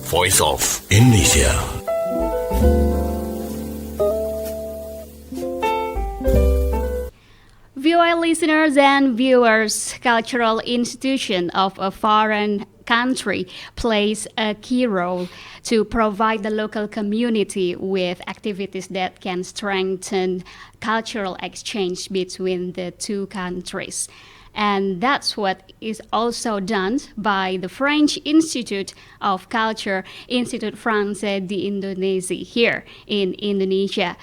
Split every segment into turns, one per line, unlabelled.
Voice of Indonesia.
Viewer listeners and viewers, cultural institution of a foreign country plays a key role to provide the local community with activities that can strengthen cultural exchange between the two countries. And that's what is also done by the French Institute of Culture, Institut Français d'Indonésie here in Indonesia.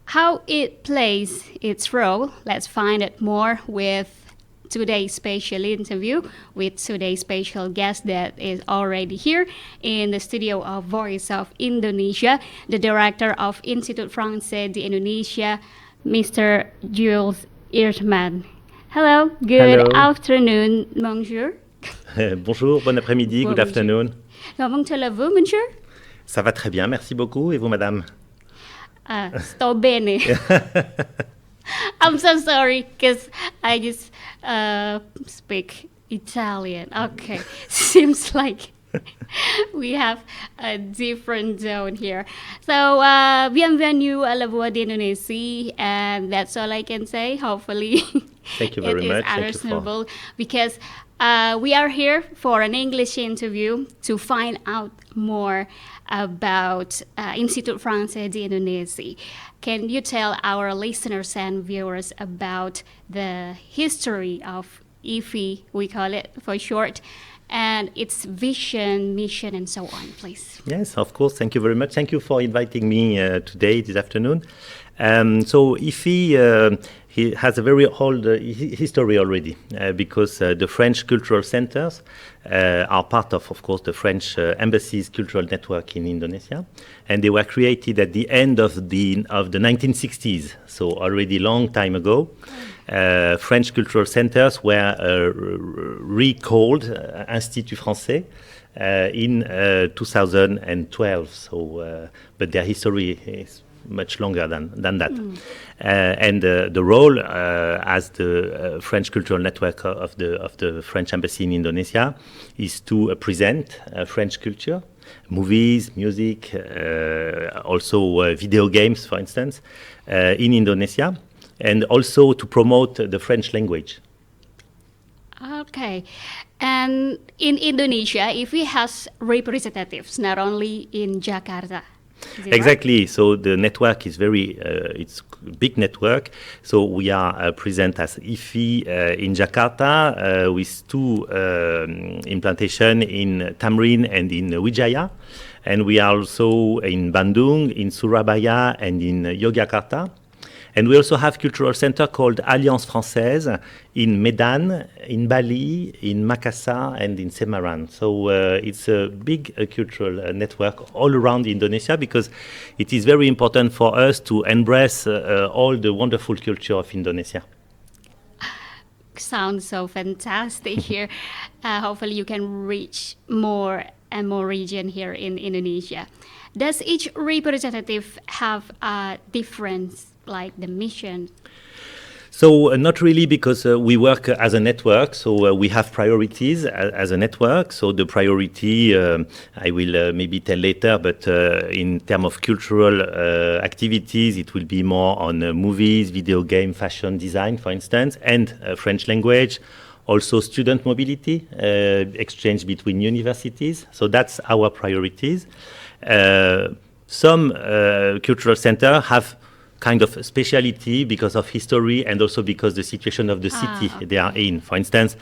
How it plays its role, let's find out more with today's special interview with today's special guest that is already here in the studio of Voice of Indonesia, the director of Institut Français d'Indonésia, Mr. Jules Irrmann. Hello, good afternoon, bonjour.
Bonjour, bon après-midi, good afternoon.
Comment allez-vous, monsieur?
Ça va très bien, merci beaucoup. Et vous, madame?
Sto bene. I'm so sorry, because I just speak Italian. Okay, seems like we have a different zone here. So, bienvenue à la Voix d'Indonésie, and that's all I can say. Hopefully,
thank you very much.
It is understandable because we are here for an English interview to find out more about Institut Français d'Indonésie. Can you tell our listeners and viewers about the history of IFI, we call it for short, and its vision, mission, and so on, please?
Yes, of course. Thank you very much. Thank you for inviting me today, this afternoon. So IFI he has a very old history already because the French cultural centers are part of course, the French embassy's cultural network in Indonesia, and they were created at the end of the 1960s, so already long time ago. French cultural centers were recalled Institut Français in 2012. So, but their history is much longer than that. And the role as the French cultural network of the French embassy in Indonesia is to present French culture, movies, music, also video games, for instance, in Indonesia, and also to promote the French language.
Okay. And in Indonesia, IFI has representatives not only in Jakarta.
Exactly.
Right?
So the network is it's a big network. So we are present as IFI in Jakarta with two implantation in Tamrin and in Wijaya. And we are also in Bandung, in Surabaya, and in Yogyakarta. And we also have cultural center called Alliance Française in Medan, in Bali, in Makassar, and in Semarang. So it's a big cultural network all around Indonesia because it is very important for us to embrace all the wonderful culture of Indonesia.
Sounds so fantastic here. Hopefully you can reach more and more region here in Indonesia. Does each representative have a difference, like the mission?
So not really, because we work as a network, so we have priorities as a network. So the priority, I will maybe tell later, but in terms of cultural activities, it will be more on movies, video game, fashion, design, for instance, and French language. Also student mobility, exchange between universities. So that's our priorities. Some cultural centers have kind of speciality because of history and also because the situation of the city they are in. For instance,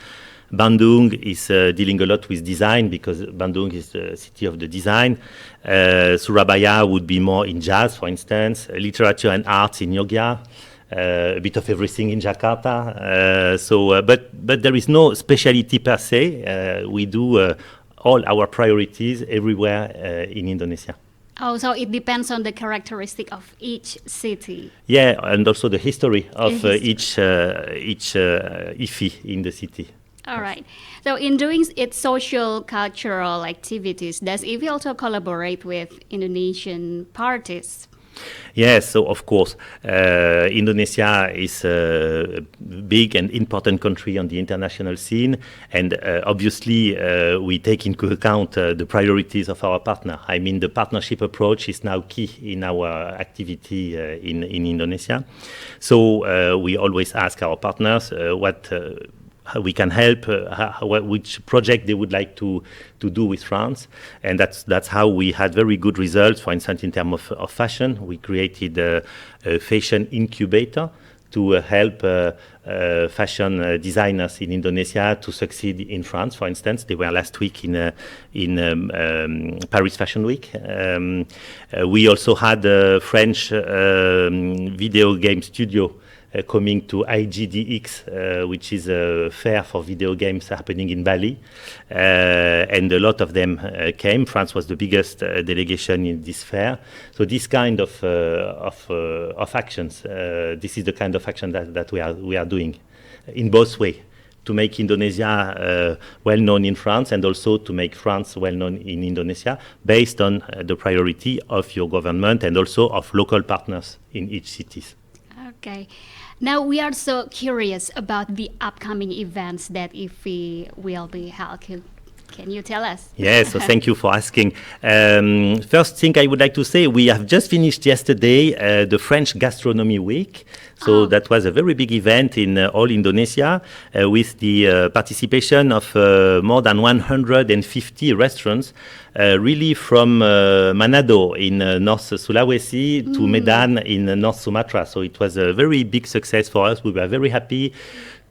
Bandung is dealing a lot with design because Bandung is the city of the design. Surabaya would be more in jazz, for instance, literature and arts in Yogyakarta. A bit of everything in Jakarta. But there is no speciality per se. We do all our priorities everywhere in Indonesia.
Oh, so it depends on the characteristic of each city.
Yeah, and also the history of each IFI in the city.
All right. So in doing its social cultural activities, does IFI also collaborate with Indonesian parties?
Yes, so of course, Indonesia is a big and important country on the international scene, and obviously we take into account the priorities of our partner. I mean, the partnership approach is now key in our activity in Indonesia. So we always ask our partners what how we can help, which project they would like to do with France, and that's how we had very good results. For instance, in terms of fashion, we created a fashion incubator to help fashion designers in Indonesia to succeed in France. For instance, they were last week in Paris Fashion Week. We also had a French video game studio coming to IGDX, which is a fair for video games happening in Bali, and a lot of them came. France was the biggest delegation in this fair. So this kind of actions, this is the kind of action that we are doing in both ways, to make Indonesia well known in France, and also to make France well known in Indonesia, based on the priority of your government and also of local partners in each city.
Okay. Now we are so curious about the upcoming events that IFI will be held. Can you tell us?
Yes, so thank you for asking. First thing I would like to say, we have just finished yesterday the French Gastronomy Week. So that was a very big event in all Indonesia with the participation of more than 150 restaurants, really from Manado in North Sulawesi to Medan in North Sumatra. So it was a very big success for us. We were very happy,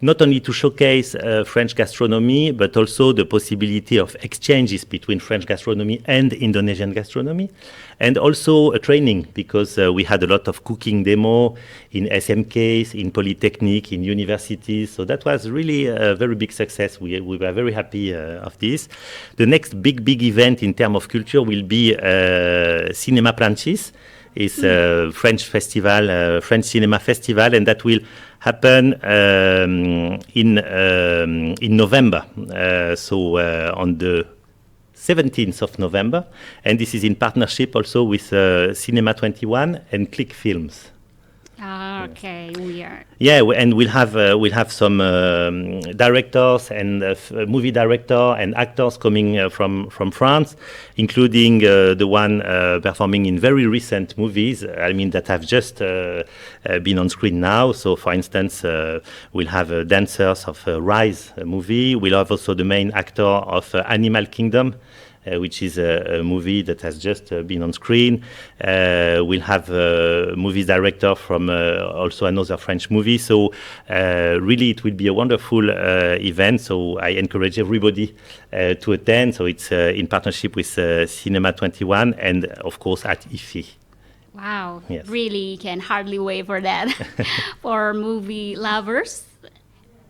not only to showcase French gastronomy, but also the possibility of exchanges between French gastronomy and Indonesian gastronomy, and also a training, because we had a lot of cooking demo in SMKs, in Polytechnic, in universities. So that was really a very big success. We were very happy of this. The next big event in terms of culture will be Cinema Francis. It's a French festival, French cinema festival, and that will happen in November. On the 17th of November, and this is in partnership also with Cinema 21 and Click Films.
Okay, we are.
Yeah, and we'll have some directors and movie director and actors coming from France, including the one performing in very recent movies. I mean, that have just been on screen now. So, for instance, we'll have dancers of Rise movie. We'll have also the main actor of Animal Kingdom, which is a movie that has just been on screen. We'll have a movie director from also another French movie. So really it will be a wonderful event. So I encourage everybody to attend. So it's in partnership with Cinema 21 and of course at IFI.
Wow,
Yes.
Really can hardly wait for that. For movie lovers,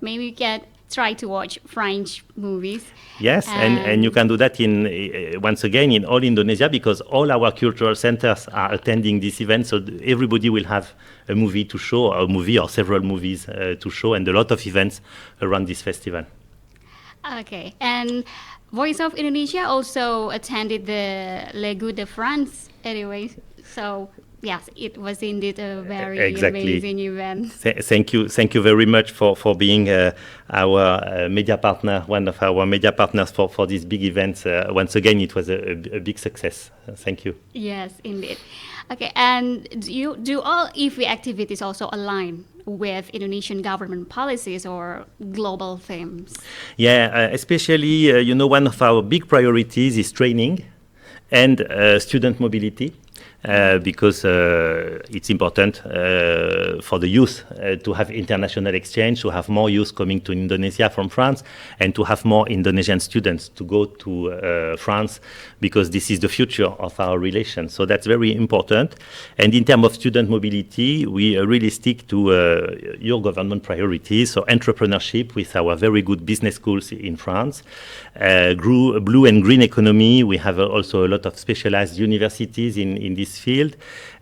maybe you can try to watch French movies.
Yes, and you can do that in once again in all Indonesia, because all our cultural centers are attending this event. So everybody will have a movie to show, or a movie or several movies to show, and a lot of events around this festival.
Okay, and Voice of Indonesia also attended the Le Goût de France anyway. So yes, it was indeed a very amazing event.
Thank you very much for being our media partner, one of our media partners for these big events. Once again, it was a big success. Thank you.
Yes, indeed. Okay, and do all IFI activities also align with Indonesian government policies or global themes?
Yeah, especially, one of our big priorities is training and student mobility. Because it's important for the youth to have international exchange, to have more youth coming to Indonesia from France, and to have more Indonesian students to go to France, because this is the future of our relations. So that's very important. And in terms of student mobility, we really stick to your government priorities. So entrepreneurship with our very good business schools in France, blue and green economy. We have also a lot of specialized universities in this field.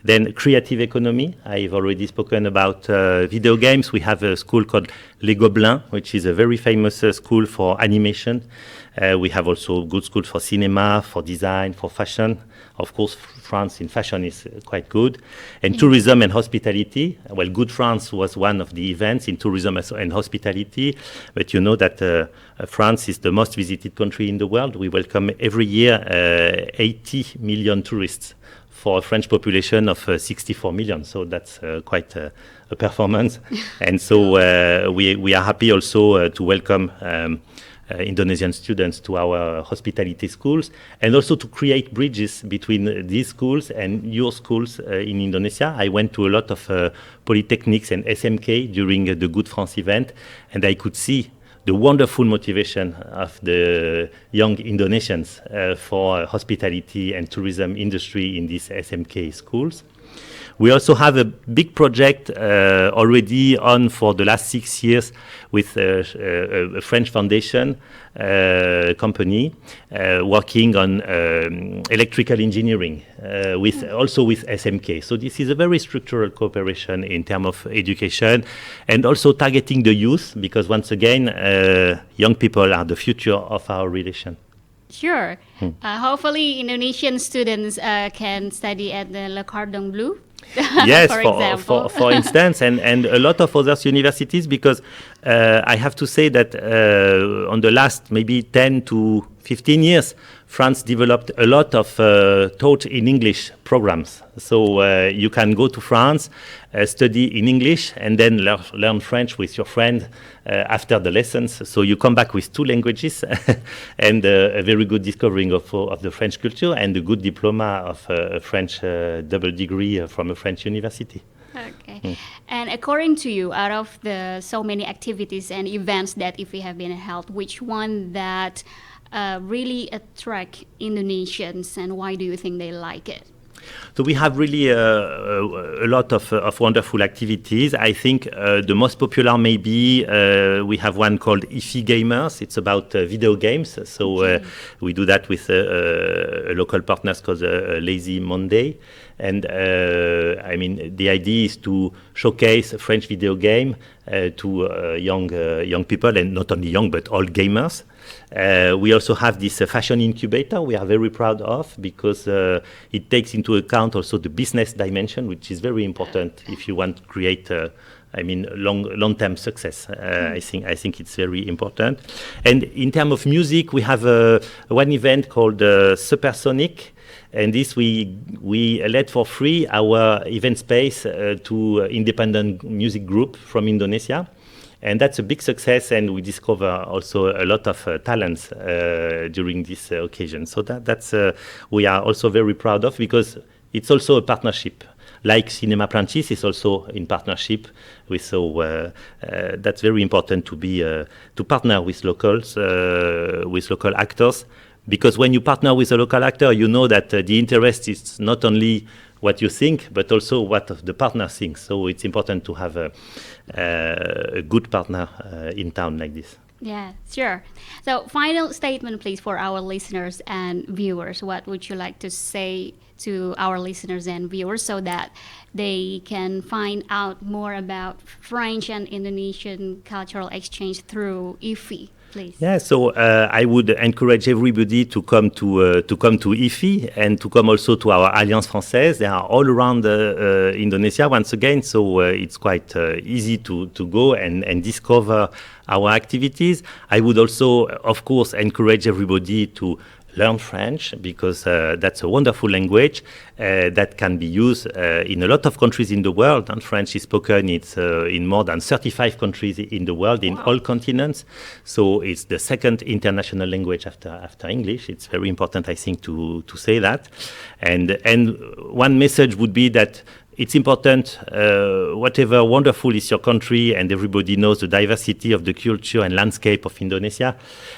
Then creative economy. I've already spoken about video games. We have a school called Les Gobelins, which is a very famous school for animation. We have also good schools for cinema, for design, for fashion. Of course, France in fashion is quite good. And tourism and hospitality. Well, Good France was one of the events in tourism and hospitality. But you know that France is the most visited country in the world. We welcome every year 80 million tourists for a French population of 64 million. So that's quite a performance. And so we are happy also to welcome Indonesian students to our hospitality schools, and also to create bridges between these schools and your schools in Indonesia. I went to a lot of polytechnics and SMK during the Good France event, and I could see the wonderful motivation of the young Indonesians for hospitality and tourism industry in these SMK schools. We also have a big project already on for the last 6 years with a French foundation company working on electrical engineering also with SMK. So this is a very structural cooperation in terms of education and also targeting the youth, because once again, young people are the future of our relation.
Sure. Hopefully Indonesian students can study at the Le Cordon Bleu.
Yes,
for example.
for instance, and a lot of other universities, because I have to say that on the last maybe 10 to 15 years, France developed a lot of taught in English programs. So you can go to France, study in English, and then learn French with your friend after the lessons. So you come back with 2 languages and a very good discovering of the French culture and a good diploma of a French double degree from a French university.
Okay. And according to you, out of the so many activities and events that IFI have been held, which one that really attract Indonesians, and why do you think they like it?
So we have really a lot of wonderful activities. I think the most popular maybe we have one called IFI Gamers. It's about video games. So we do that with a local partners called Lazy Monday. And I mean, the idea is to showcase a French video game to young people, and not only young, but all gamers. We also have this fashion incubator we are very proud of, because it takes into account also the business dimension, which is very important if you want to create long-term success. I think it's very important. And in terms of music, we have one event called Supersonic. And this we let for free our event space to independent music group from Indonesia. And that's a big success, and we discover also a lot of talents during this occasion. So that's we are also very proud of, because it's also a partnership. Like Cinema Francis is also in partnership with, so that's very important to be to partner with locals, with local actors. Because when you partner with a local actor, you know that the interest is not only what you think, but also what the partner thinks. So it's important to have a good partner in town like this.
Yeah, sure. So final statement, please, for our listeners and viewers. What would you like to say to our listeners and viewers so that they can find out more about French and Indonesian cultural exchange through IFI? Please.
Yeah, so I would encourage everybody to come to IFI and to come also to our Alliance Française. They are all around Indonesia once again, so it's quite easy to go and discover our activities. I would also, of course, encourage everybody to learn French, because that's a wonderful language that can be used in a lot of countries in the world. And French is spoken in more than 35 countries in the world, in all continents. So it's the second international language after English. It's very important, I think, to say that. And one message would be that it's important, whatever wonderful is your country, and everybody knows the diversity of the culture and landscape of Indonesia,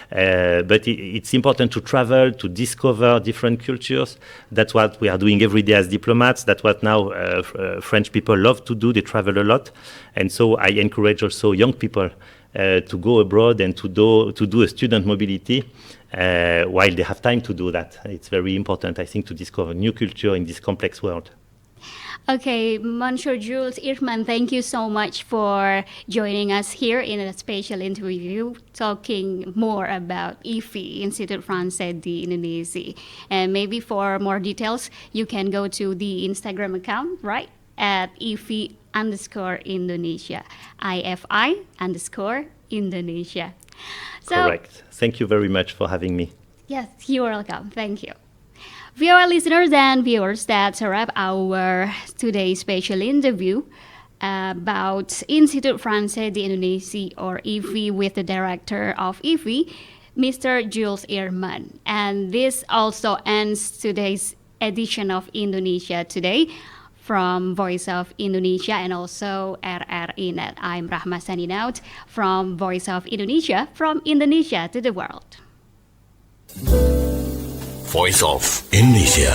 but it's important to travel, to discover different cultures. That's what we are doing every day as diplomats. That's what now French people love to do. They travel a lot. And so I encourage also young people to go abroad and to do a student mobility while they have time to do that. It's very important, I think, to discover new culture in this complex world.
Okay, Monsieur Jules, Irrmann, thank you so much for joining us here in a special interview talking more about IFI, Institut Français di Indonesia. And maybe for more details, you can go to the Instagram account, right? At IFI_Indonesia. IFI_Indonesia. So,
Correct. Thank you very much for having me.
yes, you're welcome. Thank you. Viewer listeners and viewers, that's a wrap our today's special interview about Institut Français di Indonesia, or IFI, with the director of IFI, Mr. Jules Irrmann. And this also ends today's edition of Indonesia Today from Voice of Indonesia and also RRI Net. I'm Rahma signing out from Voice of Indonesia, from Indonesia to the world.
Voice of Indonesia.